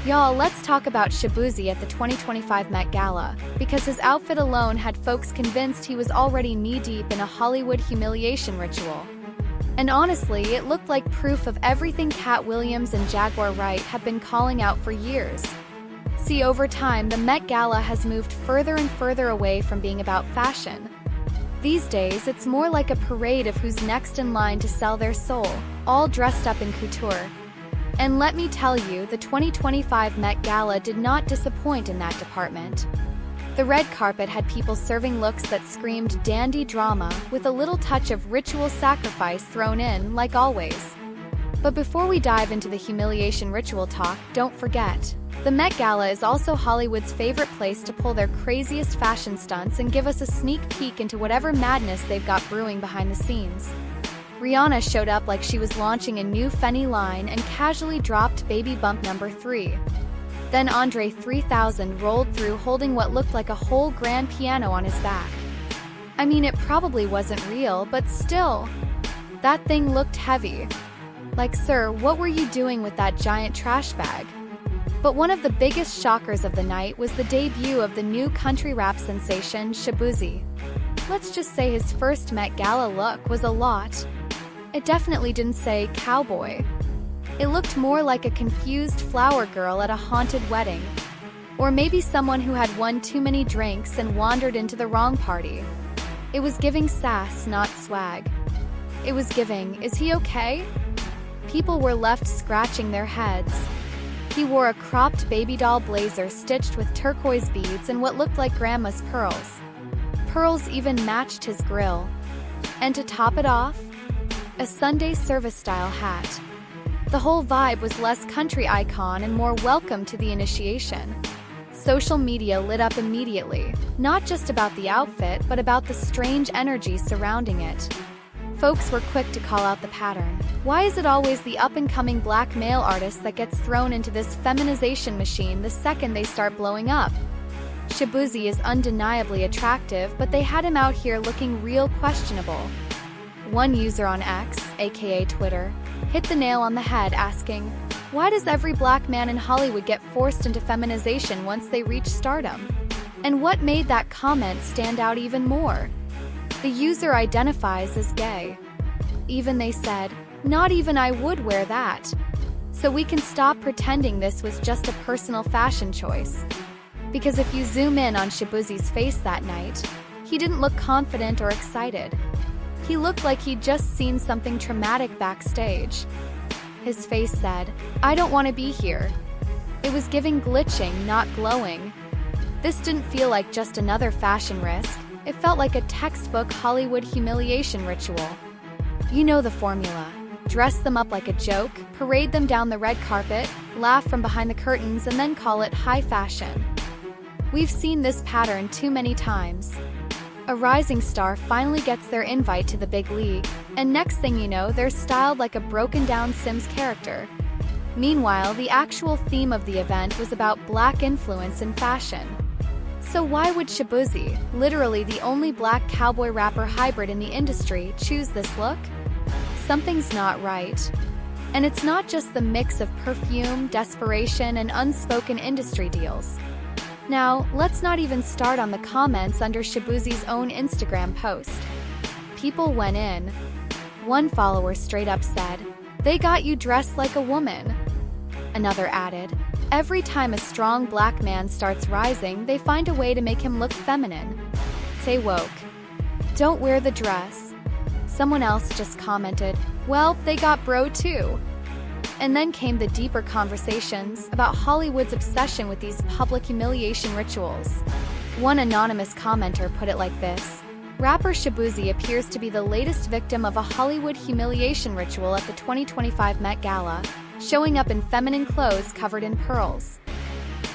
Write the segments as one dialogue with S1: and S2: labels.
S1: Y'all, let's talk about Shaboozey at the 2025 Met Gala, because his outfit alone had folks convinced he was already knee-deep in a Hollywood humiliation ritual. And honestly, it looked like proof of everything Katt Williams and Jaguar Wright have been calling out for years. See, over time, the Met Gala has moved further and further away from being about fashion. These days, it's more like a parade of who's next in line to sell their soul, all dressed up in couture. And let me tell you, the 2025 Met Gala did not disappoint in that department. The red carpet had people serving looks that screamed dandy drama, with a little touch of ritual sacrifice thrown in, like always. But before we dive into the humiliation ritual talk, don't forget, the Met Gala is also Hollywood's favorite place to pull their craziest fashion stunts and give us a sneak peek into whatever madness they've got brewing behind the scenes. Rihanna showed up like she was launching a new Fenty line and casually dropped baby bump number 3. Then Andre 3000 rolled through holding what looked like a whole grand piano on his back. I mean, it probably wasn't real, but still, that thing looked heavy. Like, sir, what were you doing with that giant trash bag? But one of the biggest shockers of the night was the debut of the new country rap sensation, Shaboozey. Let's just say his first Met Gala look was a lot. It definitely didn't say cowboy. It looked more like a confused flower girl at a haunted wedding. Or maybe someone who had won too many drinks and wandered into the wrong party. It was giving sass, not swag. It was giving, is he okay? People were left scratching their heads. He wore a cropped baby doll blazer stitched with turquoise beads and what looked like grandma's pearls. Pearls even matched his grill. And to top it off, a Sunday service-style hat. The whole vibe was less country icon and more welcome to the initiation. Social media lit up immediately, not just about the outfit, but about the strange energy surrounding it. Folks were quick to call out the pattern. Why is it always the up-and-coming black male artist that gets thrown into this feminization machine the second they start blowing up? Shaboozey is undeniably attractive, but they had him out here looking real questionable. One user on X, aka Twitter, hit the nail on the head asking, why does every black man in Hollywood get forced into feminization once they reach stardom? And what made that comment stand out even more? The user identifies as gay. Even they said, not even I would wear that. So we can stop pretending this was just a personal fashion choice. Because if you zoom in on Shaboozey's face that night, he didn't look confident or excited. He looked like he'd just seen something traumatic backstage. His face said, I don't want to be here. It was giving glitching, not glowing. This didn't feel like just another fashion risk. It felt like a textbook Hollywood humiliation ritual. You know the formula. Dress them up like a joke, parade them down the red carpet, laugh from behind the curtains, and then call it high fashion. We've seen this pattern too many times. A rising star finally gets their invite to the big league, and next thing you know, they're styled like a broken-down Sims character. Meanwhile, the actual theme of the event was about black influence in fashion. So why would Shaboozey, literally the only black cowboy rapper hybrid in the industry, choose this look? Something's not right. And it's not just the mix of perfume, desperation, and unspoken industry deals. Now, let's not even start on the comments under Shaboozey's own Instagram post. People went in. One follower straight up said, they got you dressed like a woman. Another added, every time a strong black man starts rising, they find a way to make him look feminine. Stay woke. Don't wear the dress. Someone else just commented, well, they got bro too. And then came the deeper conversations about Hollywood's obsession with these public humiliation rituals. One anonymous commenter put it like this: rapper Shaboozey appears to be the latest victim of a Hollywood humiliation ritual at the 2025 Met Gala, showing up in feminine clothes covered in pearls.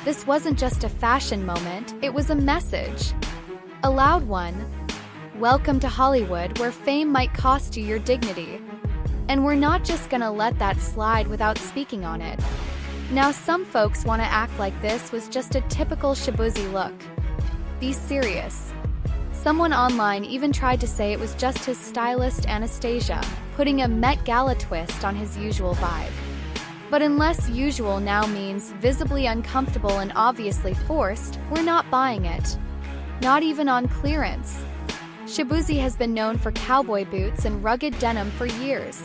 S1: This wasn't just a fashion moment, it was a message. A loud one. Welcome to Hollywood, where fame might cost you your dignity. And we're not just gonna let that slide without speaking on it. Now some folks want to act like this was just a typical Shaboozey look. Be serious. Someone online even tried to say it was just his stylist Anastasia, putting a Met Gala twist on his usual vibe. But unless usual now means visibly uncomfortable and obviously forced, we're not buying it. Not even on clearance. Shaboozey has been known for cowboy boots and rugged denim for years.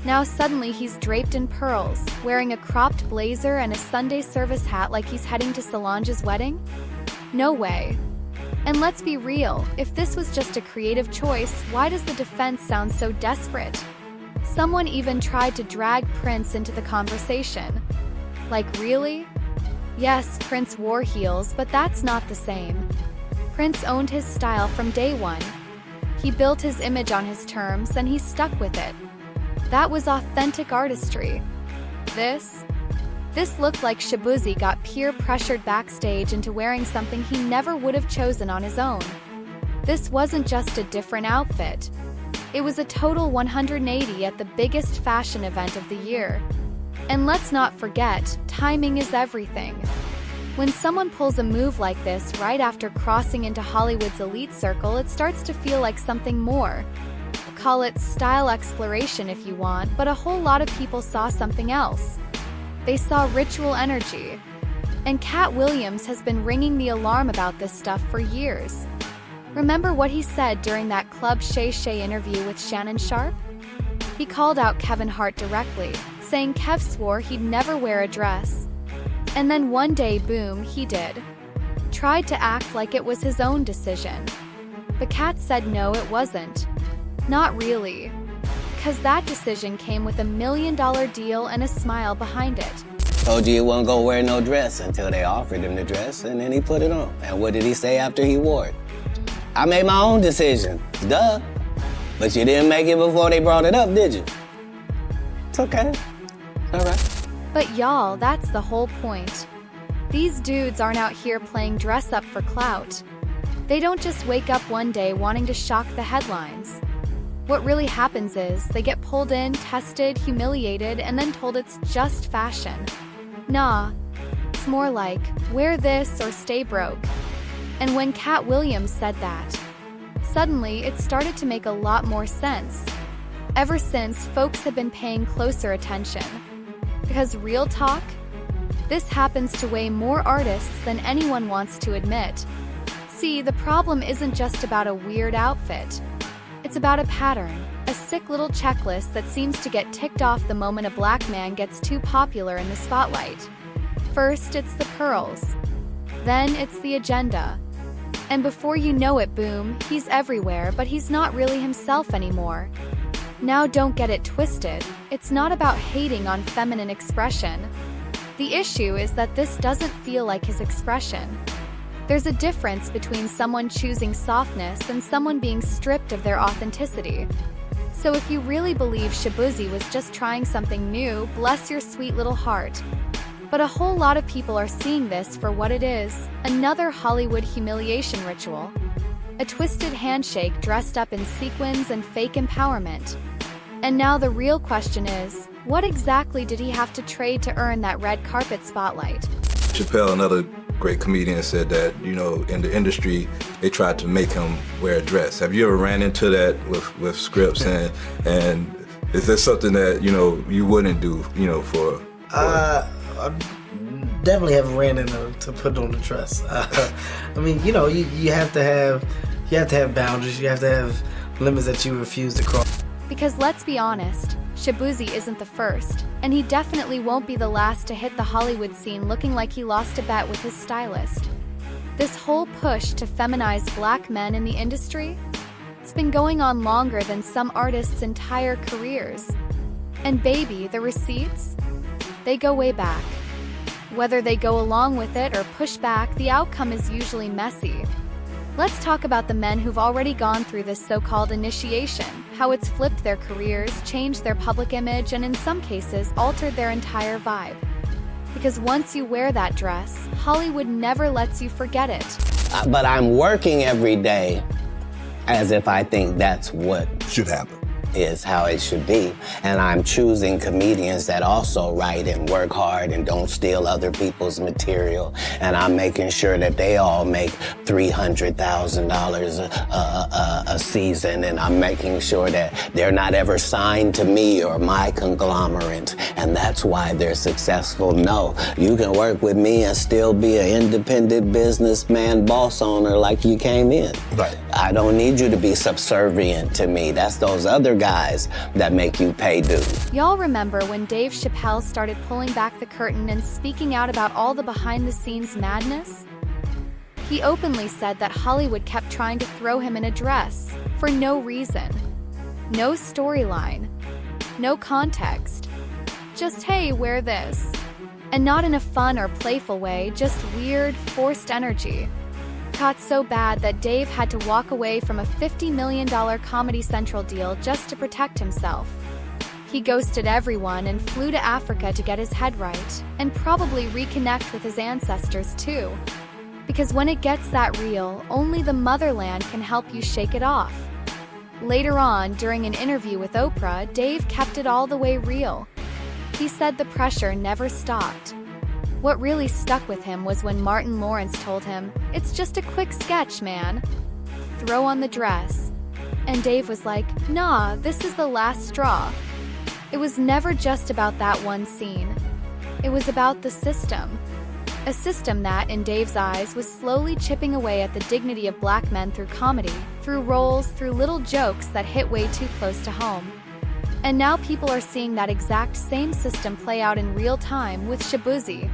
S1: Now suddenly he's draped in pearls, wearing a cropped blazer and a Sunday service hat like he's heading to Solange's wedding? No way. And let's be real, if this was just a creative choice, why does the defense sound so desperate? Someone even tried to drag Prince into the conversation. Like, really? Yes, Prince wore heels, but that's not the same. Prince owned his style from day one. He built his image on his terms, and he stuck with it. That was authentic artistry. This looked like Shaboozey got peer-pressured backstage into wearing something he never would have chosen on his own. This wasn't just a different outfit. It was a total 180 at the biggest fashion event of the year. And let's not forget, timing is everything. When someone pulls a move like this right after crossing into Hollywood's elite circle, it starts to feel like something more. Call it style exploration if you want, but a whole lot of people saw something else. They saw ritual energy. And Katt Williams has been ringing the alarm about this stuff for years. Remember what he said during that Club Shay Shay interview with Shannon Sharpe? He called out Kevin Hart directly, saying Kev swore he'd never wear a dress. And then one day, boom, he did. Tried to act like it was his own decision. But Katt said no, it wasn't. Not really. Because that decision came with $1 million deal and a smile behind it.
S2: Told you he wasn't gonna wear no dress until they offered him the dress, and then he put it on. And what did he say after he wore it? I made my own decision, duh. But you didn't make it before they brought it up, did you? It's okay, all right.
S1: But y'all, that's the whole point. These dudes aren't out here playing dress up for clout. They don't just wake up one day wanting to shock the headlines. What really happens is, they get pulled in, tested, humiliated, and then told it's just fashion. Nah, it's more like, wear this or stay broke. And when Katt Williams said that, suddenly it started to make a lot more sense. Ever since, folks have been paying closer attention. Because real talk, this happens to way more artists than anyone wants to admit. See, the problem isn't just about a weird outfit. It's about a pattern, a sick little checklist that seems to get ticked off the moment a black man gets too popular in the spotlight. First, it's the pearls. Then it's the agenda. And before you know it, boom, he's everywhere, but he's not really himself anymore. Now don't get it twisted, it's not about hating on feminine expression. The issue is that this doesn't feel like his expression. There's a difference between someone choosing softness and someone being stripped of their authenticity. So if you really believe Shaboozey was just trying something new, bless your sweet little heart. But a whole lot of people are seeing this for what it is, another Hollywood humiliation ritual. A twisted handshake dressed up in sequins and fake empowerment. And now the real question is, what exactly did he have to trade to earn that red carpet spotlight?
S3: Chappelle, another great comedian, said that, you know, in the industry, they tried to make him wear a dress. Have you ever ran into that with scripts, and is there something that, you know, you wouldn't do, you know, for
S4: I definitely haven't ran into to put on the dress. I mean, you know, you have to have boundaries. You have to have limits that you refuse to cross.
S1: Because let's be honest, Shaboozey isn't the first, and he definitely won't be the last to hit the Hollywood scene looking like he lost a bet with his stylist. This whole push to feminize black men in the industry, it's been going on longer than some artists' entire careers. And baby, the receipts? They go way back. Whether they go along with it or push back, the outcome is usually messy. Let's talk about the men who've already gone through this so-called initiation, how it's flipped their careers, changed their public image, and in some cases, altered their entire vibe. Because once you wear that dress, Hollywood never lets you forget it.
S2: But I'm working every day as if I think that's what
S3: should happen.
S2: is how it should be. And I'm choosing comedians that also write and work hard and don't steal other people's material. And I'm making sure that they all make $300,000 a season. And I'm making sure that they're not ever signed to me or my conglomerate. And that's why they're successful. No, you can work with me and still be an independent businessman, boss owner like you came in.
S3: Right.
S2: I don't need you to be subservient to me. That's those other guys that make you pay dues.
S1: Y'all remember when Dave Chappelle started pulling back the curtain and speaking out about all the behind-the-scenes madness? He openly said that Hollywood kept trying to throw him in a dress for no reason. No storyline. No context. Just, hey, wear this. And not in a fun or playful way, just weird, forced energy. Caught so bad that Dave had to walk away from a $50 million Comedy Central deal just to protect himself. He ghosted everyone and flew to Africa to get his head right, and probably reconnect with his ancestors too. Because when it gets that real, only the motherland can help you shake it off. Later on, during an interview with Oprah, Dave kept it all the way real. He said the pressure never stopped. What really stuck with him was when Martin Lawrence told him, "It's just a quick sketch, man. Throw on the dress." And Dave was like, "Nah, this is the last straw." It was never just about that one scene. It was about the system. A system that, in Dave's eyes, was slowly chipping away at the dignity of black men through comedy, through roles, through little jokes that hit way too close to home. And now people are seeing that exact same system play out in real time with Shaboozey.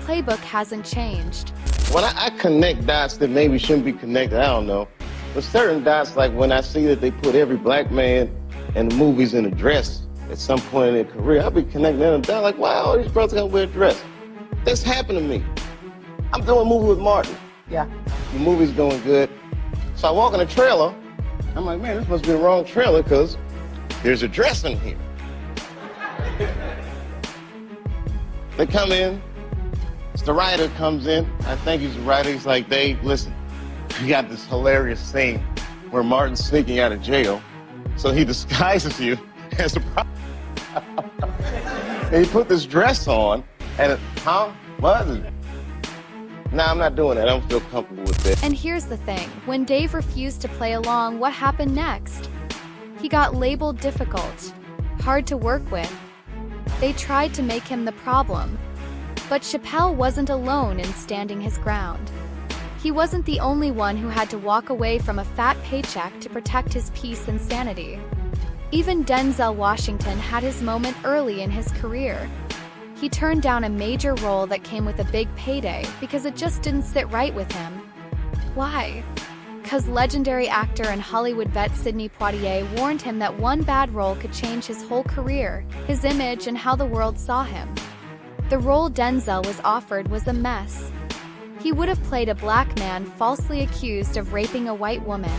S1: Playbook hasn't changed.
S5: When I connect dots that maybe shouldn't be connected, I don't know. But certain dots, like when I see that they put every black man in the movies in a dress at some point in their career, I'll be connecting them down like, wow, all these brothers gotta wear a dress. This happened to me. I'm doing a movie with Martin.
S6: Yeah.
S5: The movie's going good. So I walk in the trailer. I'm like, man, this must be the wrong trailer because there's a dress in here. They come in. The writer comes in. I think he's the writer. He's like, Dave, listen, we got this hilarious scene where Martin's sneaking out of jail. So he disguises you as a and he put this dress on. And what? Nah, I'm not doing that. I don't feel comfortable with that.
S1: And here's the thing, when Dave refused to play along, what happened next? He got labeled difficult, hard to work with. They tried to make him the problem. But Chappelle wasn't alone in standing his ground. He wasn't the only one who had to walk away from a fat paycheck to protect his peace and sanity. Even Denzel Washington had his moment early in his career. He turned down a major role that came with a big payday because it just didn't sit right with him. Why? Because legendary actor and Hollywood vet Sidney Poitier warned him that one bad role could change his whole career, his image, and how the world saw him. The role Denzel was offered was a mess. He would have played a black man falsely accused of raping a white woman.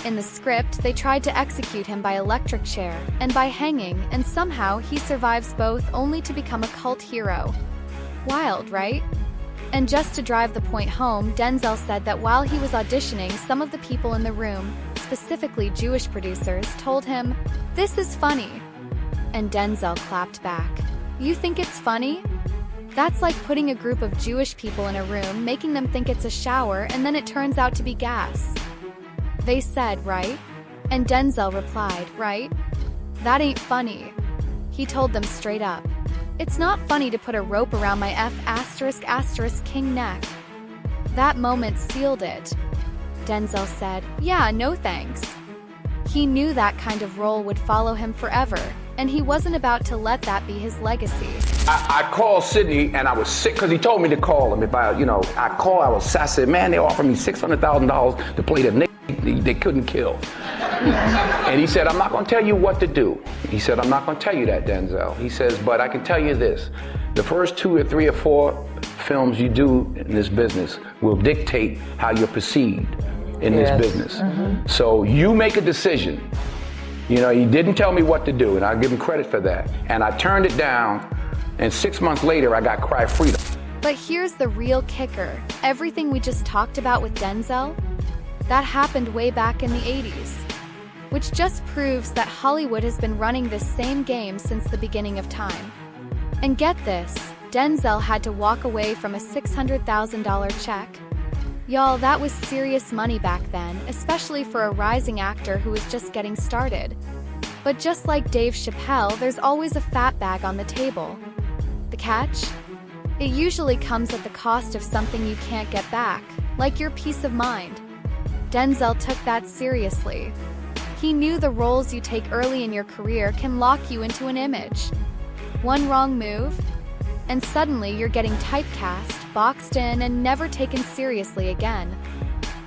S1: In the script, they tried to execute him by electric chair and by hanging, and somehow he survives both only to become a cult hero. Wild, right? And just to drive the point home, Denzel said that while he was auditioning, some of the people in the room, specifically Jewish producers, told him, "This is funny." And Denzel clapped back. You think it's funny? That's like putting a group of Jewish people in a room, making them think it's a shower, and then it turns out to be gas. They said, right? And Denzel replied, right? That ain't funny. He told them straight up. It's not funny to put a rope around my ***king neck. That moment sealed it. Denzel said, yeah, no thanks. He knew that kind of role would follow him forever, and he wasn't about to let that be his legacy.
S7: I called Sidney, and I was sick because he told me to call him. I said, man, they offered me $600,000 to play the nigga they couldn't kill. And he said, I'm not gonna tell you what to do. He said, I'm not gonna tell you that, Denzel. He says, but I can tell you this. The first 2 or 3 or 4 films you do in this business will dictate how you're perceived in this business. Mm-hmm. So you make a decision. You know, he didn't tell me what to do, and I give him credit for that. And I turned it down, and 6 months later, I got Cry Freedom.
S1: But here's the real kicker. Everything we just talked about with Denzel, that happened way back in the 80s. which just proves that Hollywood has been running this same game since the beginning of time. And get this, Denzel had to walk away from a $600,000 check. Y'all, that was serious money back then, especially for a rising actor who was just getting started. But just like Dave Chappelle, there's always a fat bag on the table. The catch? It usually comes at the cost of something you can't get back, like your peace of mind. Denzel took that seriously. He knew the roles you take early in your career can lock you into an image. One wrong move, and suddenly you're getting typecast, boxed in, and never taken seriously again.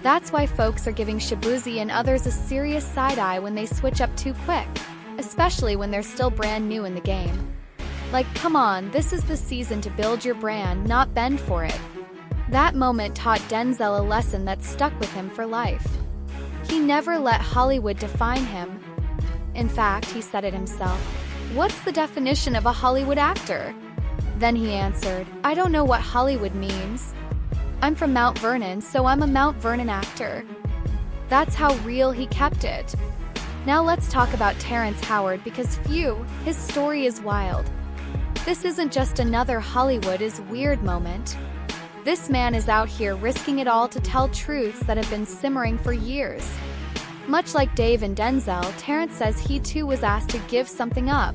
S1: That's why folks are giving Shaboozey and others a serious side-eye when they switch up too quick, especially when they're still brand new in the game. Like, come on, this is the season to build your brand, not bend for it. That moment taught Denzel a lesson that stuck with him for life. He never let Hollywood define him. In fact, he said it himself. "What's the definition of a Hollywood actor?" Then he answered, "I don't know what Hollywood means. I'm from Mount Vernon, so I'm a Mount Vernon actor." That's how real he kept it. Now let's talk about Terrence Howard because his story is wild. This isn't just another Hollywood is weird moment. This man is out here risking it all to tell truths that have been simmering for years. Much like Dave and Denzel, Terrence says he too was asked to give something up.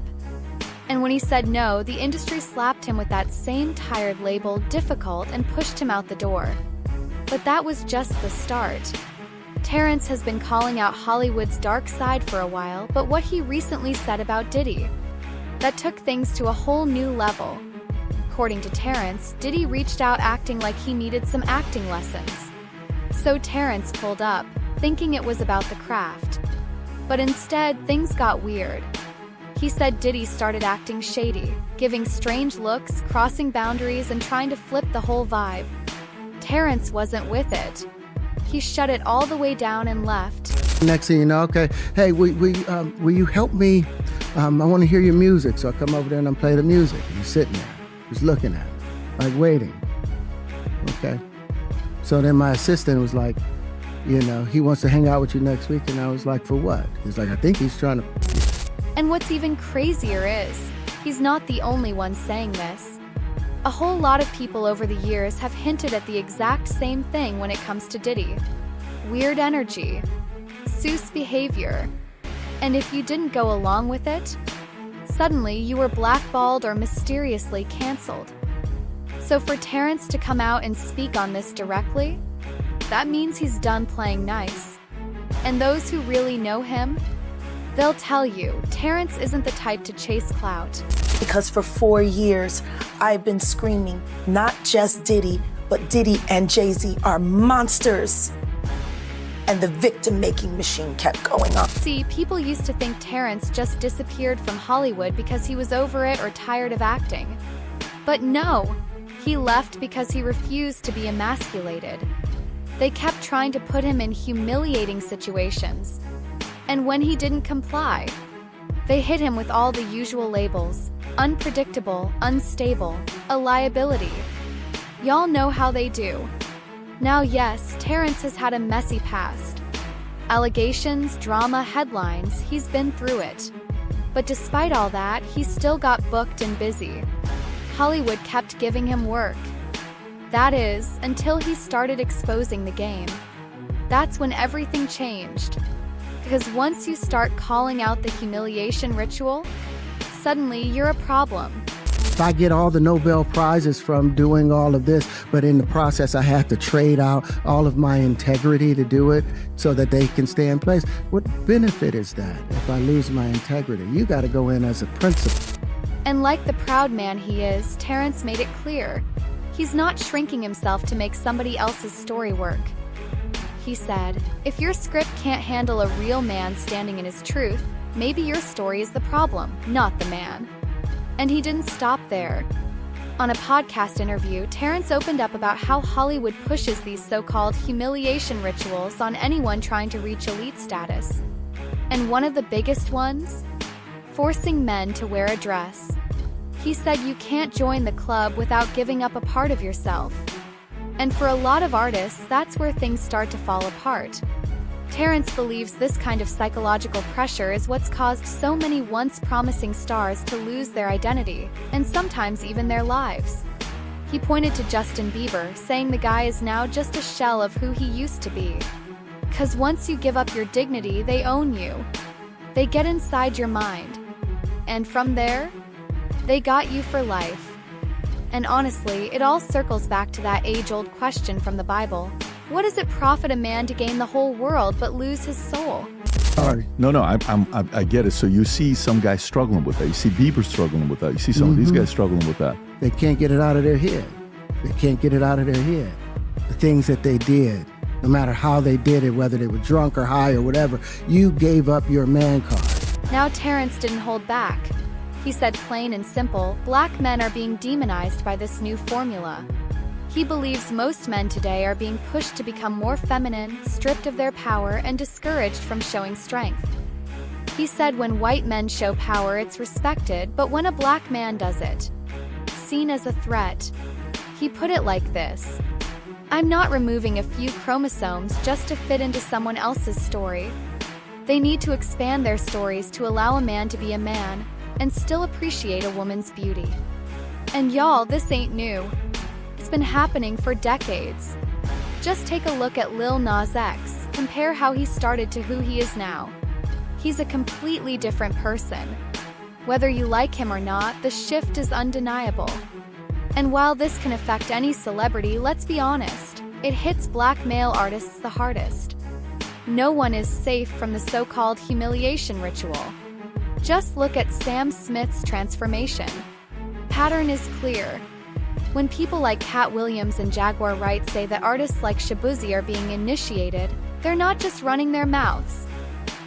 S1: And when he said no, the industry slapped him with that same tired label, difficult, and pushed him out the door. But that was just the start. Terrence has been calling out Hollywood's dark side for a while, but what he recently said about Diddy, that took things to a whole new level. According to Terrence, Diddy reached out acting like he needed some acting lessons. So Terrence pulled up, thinking it was about the craft. But instead, things got weird. He said Diddy started acting shady, giving strange looks, crossing boundaries, and trying to flip the whole vibe. Terrence wasn't with it. He shut it all the way down and left.
S6: Next thing you know, okay, hey, will you help me? I want to hear your music. So I come over there and I play the music. And he's sitting there, just looking at it, like waiting. Okay. So then my assistant was like, he wants to hang out with you next week. And I was like, for what? He's like, I think he's trying to.
S1: And what's even crazier is, he's not the only one saying this. A whole lot of people over the years have hinted at the exact same thing when it comes to Diddy. Weird energy, Seuss behavior, and if you didn't go along with it, suddenly you were blackballed or mysteriously canceled. So for Terrence to come out and speak on this directly, that means he's done playing nice. And those who really know him, they'll tell you, Terrence isn't the type to chase clout.
S8: Because for 4 years, I've been screaming, not just Diddy, but Diddy and Jay-Z are monsters. And the victim-making machine kept going on.
S1: See, people used to think Terrence just disappeared from Hollywood because he was over it or tired of acting. But no, he left because he refused to be emasculated. They kept trying to put him in humiliating situations. And when he didn't comply, they hit him with all the usual labels: unpredictable, unstable, a liability. Y'all know how they do. Now yes, Terrence has had a messy past. Allegations, drama, headlines, he's been through it. But despite all that, he still got booked and busy. Hollywood kept giving him work. That is, until he started exposing the game. That's when everything changed. Because once you start calling out the humiliation ritual, suddenly you're a problem.
S6: If I get all the Nobel Prizes from doing all of this, but in the process I have to trade out all of my integrity to do it so that they can stay in place, what benefit is that if I lose my integrity? You got to go in as a principal.
S1: And like the proud man he is, Terrence made it clear. He's not shrinking himself to make somebody else's story work. He said, if your script can't handle a real man standing in his truth, maybe your story is the problem, not the man. And he didn't stop there. On a podcast interview, Terrence opened up about how Hollywood pushes these so-called humiliation rituals on anyone trying to reach elite status. And one of the biggest ones? Forcing men to wear a dress. He said you can't join the club without giving up a part of yourself. And for a lot of artists, that's where things start to fall apart. Terrence believes this kind of psychological pressure is what's caused so many once promising stars to lose their identity, and sometimes even their lives. He pointed to Justin Bieber, saying the guy is now just a shell of who he used to be. 'Cause once you give up your dignity, they own you. They get inside your mind. And from there, they got you for life. And honestly, it all circles back to that age-old question from the Bible. What does it profit a man to gain the whole world but lose his soul?
S6: Sorry.
S9: No, I get it. So you see some guys struggling with that. You see Bieber struggling with that. You see some of these guys struggling with that.
S6: They can't get it out of their head. They can't get it out of their head. The things that they did, no matter how they did it, whether they were drunk or high or whatever, you gave up your man card.
S1: Now Terrence didn't hold back. He said plain and simple, black men are being demonized by this new formula. He believes most men today are being pushed to become more feminine, stripped of their power, and discouraged from showing strength. He said when white men show power, it's respected, but when a black man does it, seen as a threat. He put it like this: I'm not removing a few chromosomes just to fit into someone else's story. They need to expand their stories to allow a man to be a man and still appreciate a woman's beauty. And y'all, this ain't new. It's been happening for decades. Just take a look at Lil Nas X. Compare how he started to who he is now. He's a completely different person. Whether you like him or not, the shift is undeniable. And while this can affect any celebrity, let's be honest, it hits black male artists the hardest. No one is safe from the so-called humiliation ritual. Just look at Sam Smith's transformation. Pattern is clear. When people like Katt Williams and Jaguar Wright say that artists like Shaboozey are being initiated, they're not just running their mouths.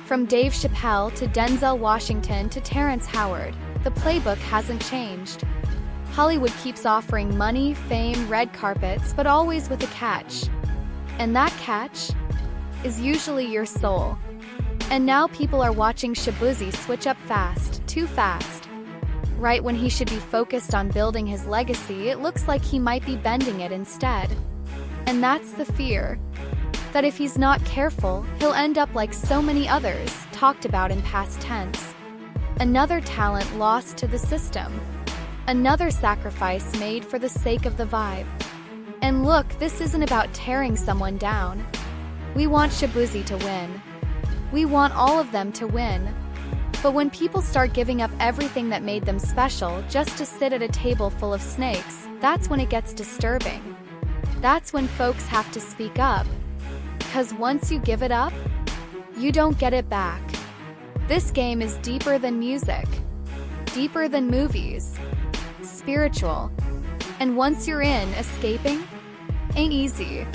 S1: From Dave Chappelle to Denzel Washington to Terrence Howard, the playbook hasn't changed. Hollywood keeps offering money, fame, red carpets, but always with a catch. And that catch is usually your soul. And now people are watching Shaboozey switch up fast, too fast. Right when he should be focused on building his legacy, it looks like he might be bending it instead. And that's the fear. That if he's not careful, he'll end up like so many others, talked about in past tense. Another talent lost to the system. Another sacrifice made for the sake of the vibe. And look, this isn't about tearing someone down. We want Shaboozey to win. We want all of them to win. But when people start giving up everything that made them special just to sit at a table full of snakes, that's when it gets disturbing. That's when folks have to speak up. 'Cause once you give it up, you don't get it back. This game is deeper than music, deeper than movies, spiritual. And once you're in, escaping ain't easy.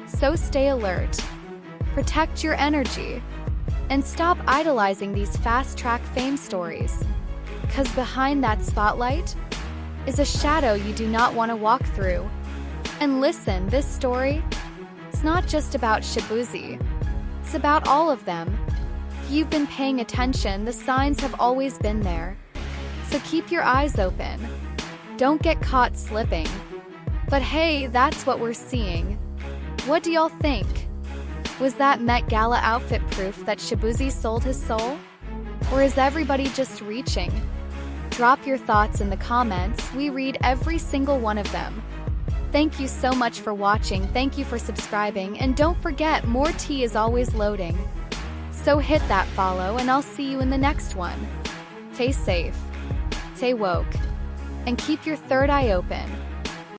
S1: So stay alert, protect your energy, and stop idolizing these fast-track fame stories. 'Cause behind that spotlight is a shadow you do not want to walk through. And listen, this story, it's not just about Shaboozey. It's about all of them. If you've been paying attention, the signs have always been there. So keep your eyes open. Don't get caught slipping. But hey, that's what we're seeing. What do y'all think? Was that Met Gala outfit proof that Shaboozey sold his soul? Or is everybody just reaching? Drop your thoughts in the comments. We read every single one of them. Thank you so much for watching. Thank you for subscribing. And don't forget, more tea is always loading. So hit that follow and I'll see you in the next one. Stay safe, stay woke, and keep your third eye open.